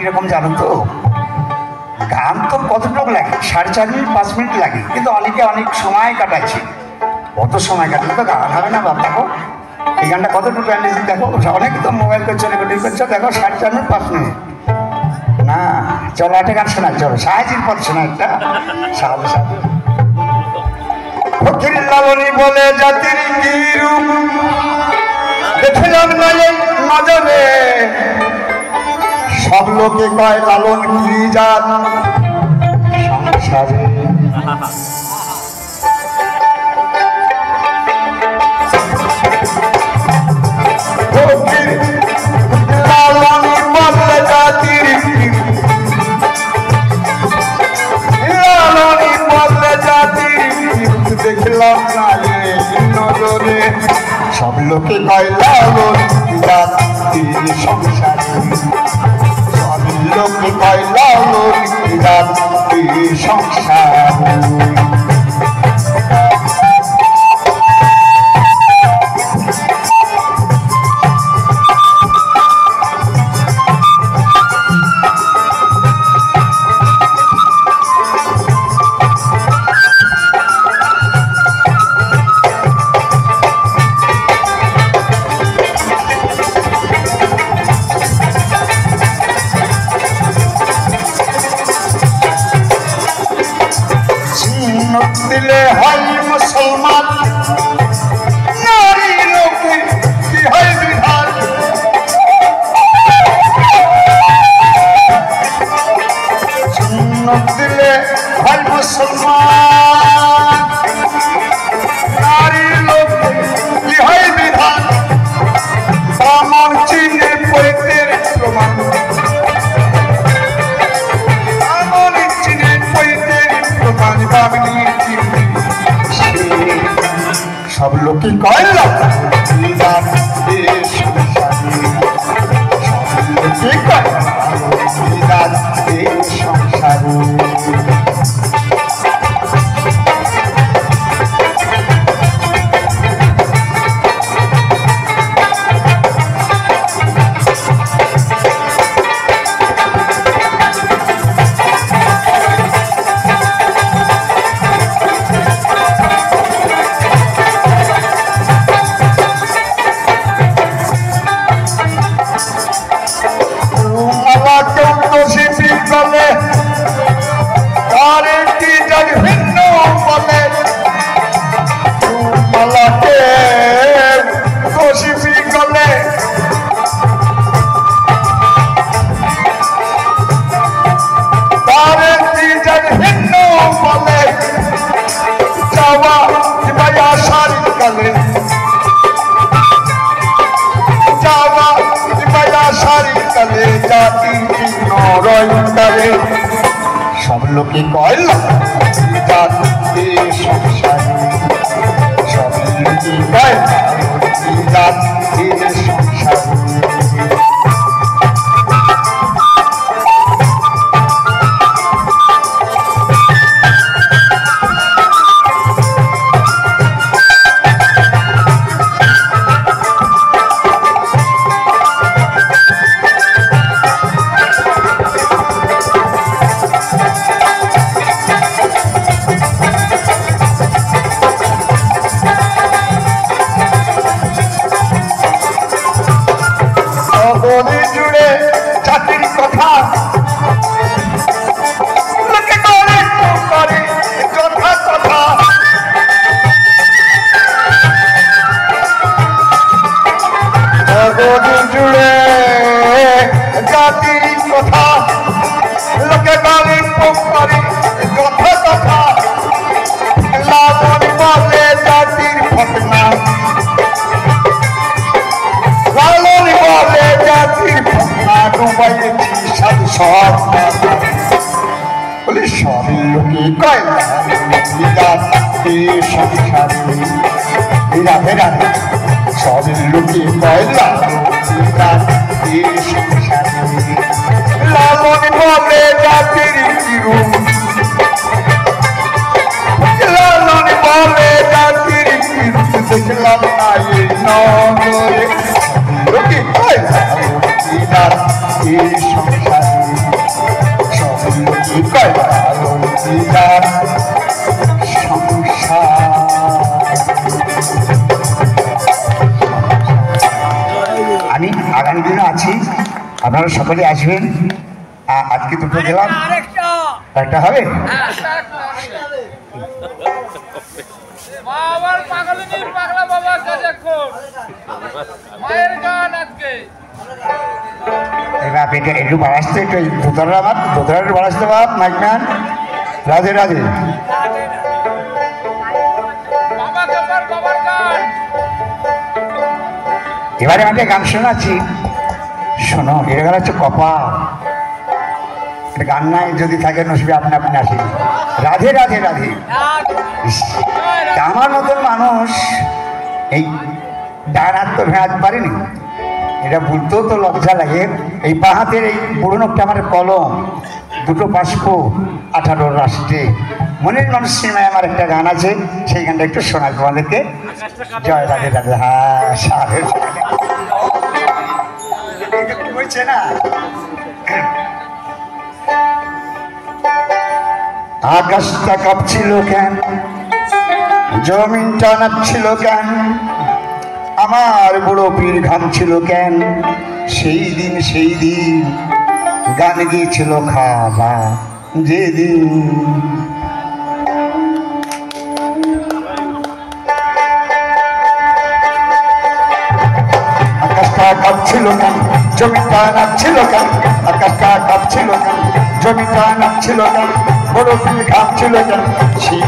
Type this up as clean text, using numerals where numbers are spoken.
কিরকম জানো তো? গান তো কতটুকু লাগে, 4.5 মিনিট 5 মিনিট লাগে, কিন্তু অনেকে অনেক সময় কাটাইছে। অত সময় কাটালে তো গান হবে না বাপ। দেখো এই গানটা কতটুকু অ্যানালিসিস দেখো, অনেক তো মোবাইল করছো, রেকর্ডিং করছো, দেখো 4.5 মিনিট 5 মিনিট না। চলো একটা গান শোনাই, চলো সাহায্যের পথ শোনা একটা। সাহায্য সাহায্য ফকির লালনী বলে জাতির কি রূপ দেখলাম না এই নজরে, সব লোকে কয় লালন কি জাত সংসারে। ফকির লালনী বলে জাতির লালনী বলে জাতির দেখলাম না এই নজরে, সব লোকে কয় লালন কি জাত সংসারে। সব লোকে কয় লালন কি জাত সংসারে। দিলে হয় মুসলমান, নারী লোকে কি হয় বিধান। সুন্নত দিলে হয় মুসলমান, নারী লোকে কি হয় বিধান। ব্রাহ্মণ চিনে পৈতের প্রমাণ, ব্রাহ্মণ চিনে পৈতের প্রমাণ। সব লোকে কয় সংসারে, সব লোকে কয় সংসারে। সব লোকে কয় সংসারে, সব লোকে কয় সংসারে। জুড়ে জাতির কথা লোকে করে যথা কথা। জগৎ জুড়ে জাতির কথা লোকে করে যথা কথা। লালন বলে জাতির ঘটনা, লালন বলে জাতির ঘটনা। ডুবাইছি সাধু সব বলে সব লোকে কয় সংসারে। রাধে রাধে সব লোকে কয় সংসারে। লালন বলে জাতির রূপ, লালন বলে জাতির রূপ দেখলাম না এই নগরে। লোকে কয় সংসারে। আপনারা সকলে আসবেন। আজকে দুটো দিলাম, একটা হবে। এবার এটা একটু বাড়াচ্ছে, একটু দোতলা আমার দোতলাটা বাড়াচ্ছে বাপ মাইক ম্যান। রাধে রাধে। এবারে আমি গান শোনাচ্ছি, শোনো। এর গান হচ্ছে কপাল। গান নাই যদি থাকে নসিবে আপনি আপনি আসেন। রাধে রাধে রাধে। আমার মতন মানুষ এই ডান হাত তো ভেড়াতে পারিনি, এটা বলতেও তো লজ্জা লাগে। এই বাঁ হাতের এই বুড়ো নোকটা আমার কলম, দুটো বাষ্প 18 রাষ্ট্রে। মনের মানুষ সিনেমায় আমার একটা গান আছে, সেই গানটা একটু শোনাই তোমাদেরকে। জয় রাধে রাধে। হ্যাঁ হয়েছে না? আকাশটা কাঁপছিল কেন, জমিনটা নাচছিল কেন, আমার বুড়ো পীর ঘামছিল কেন? সেই দিন গান গিয়েছিল খাবা যেদিন। আকাশটা কাঁপছিল কেন, জমিটা নাচছিল কেন, আকাশটা কাঁপছিল কেন, জমিটা নাচছিল কেন, বড় পীর ঘামছিল কেন? সেই